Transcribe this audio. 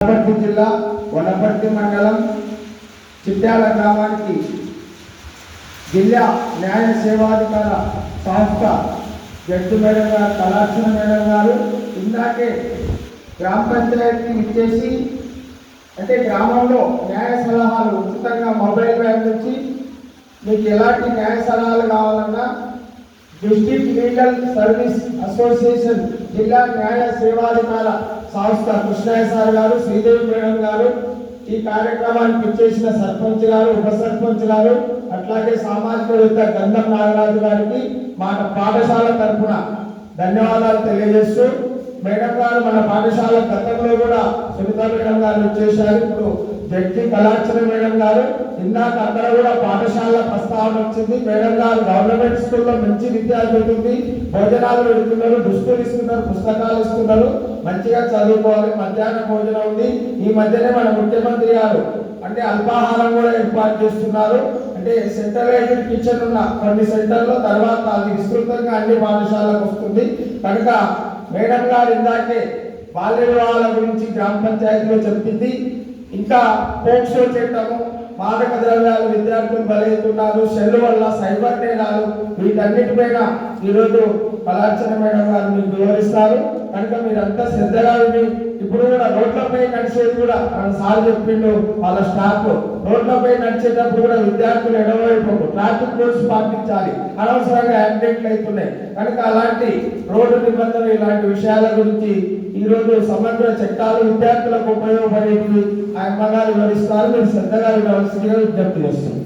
వనపర్తి జిల్లా వనపర్తి మండలం చిట్యాల గ్రామానికి జిల్లా న్యాయ సేవాధికార సంస్థ జడ్జి మేడం గారు, కళార్చన మేడం గారు ఇందాకే గ్రామ పంచాయతీ ఇచ్చేసి అంటే గ్రామంలో న్యాయ సలహాలు ఉచితంగా మొబైల్ వ్యాన్ నుంచి మీకు ఎలాంటి న్యాయ సలహాలు కావాలన్నా డిస్ట్రిక్ట్ లీగల్ సర్వీస్ అసోసియేషన్ జిల్లా న్యాయ సేవాధికార సంస్థ కృష్ణయ్య సార్ గారు, శ్రీదేవి మేడం గారు, ఈ కార్యక్రమానికి ఇచ్చేసిన సర్పంచ్ గారు, ఉప సర్పంచ్ గారు, అట్లాగే సామాజికవేత్త గంధం నాగరాజు గారికి మన పాఠశాల తరఫున ధన్యవాదాలు తెలియజేస్తూ, మేడం గారు మన పాఠశాల గతంలో కూడా సునీత మేడం గారు వచ్చేసారు. ఇప్పుడు జడ్జి కళార్చన మేడం గారు ఇందాక అక్కడ కూడా పాఠశాల ప్రస్తావన వచ్చింది. మేడం గారు గవర్నమెంట్ స్కూల్లో మంచి విద్య జరుగుతుంది, భోజనాలు పెడుతున్నారు, దుస్తులు ఇస్తున్నారు, పుస్తకాలు ఇస్తున్నారు, మంచిగా చదువుకోవాలి. మధ్యాహ్న భోజనం ఉంది. ఈ మధ్యనే మన ముఖ్యమంత్రి గారు అంటే అల్పాహారం కూడా ఏర్పాటు చేస్తున్నారు. అంటే సెంట్రలైజ్డ్ కిచెన్ ఉన్న కొన్ని సెంటర్లో తర్వాత అది విస్తృతంగా అన్ని పాఠశాలకు వస్తుంది. కనుక మేడం గారు ఇందాకే బాల్య వివాహాల గురించి గ్రామ పంచాయతీలో చెప్పింది. ఇంకా పోక్సో చట్టము, మాదక ద్రవ్యాలు విద్యార్థులు బలవుతున్నారు, సెల్ వల్ల సైబర్ నేరాలు, వీటన్నిటిపైన ఈరోజు కళార్చన మేడం గారు మీకు వివరిస్తారు. కనుక మీరంతా శ్రద్ధగా విని ఇప్పుడు కూడా రోడ్లపై నడిచేది కూడా మన సార్ చెప్పిండు, వాళ్ళ స్టాఫ్ రోడ్లపై నడిచేటప్పుడు కూడా విద్యార్థులు ఎడవైపు ట్రాఫిక్ రూల్స్ పాటించాలి, అనవసరంగా యాక్సిడెంట్లు అవుతున్నాయి. కనుక అలాంటి రోడ్డు నిబంధనలు ఇలాంటి విషయాల గురించి ఈరోజు సమగ్ర చట్టాలు విద్యార్థులకు ఉపయోగపడేవి ఆయన గారు వివరిస్తారు. మీరు శ్రద్ధగా వినవలసిందిగా విజ్ఞప్తి చేస్తున్నారు.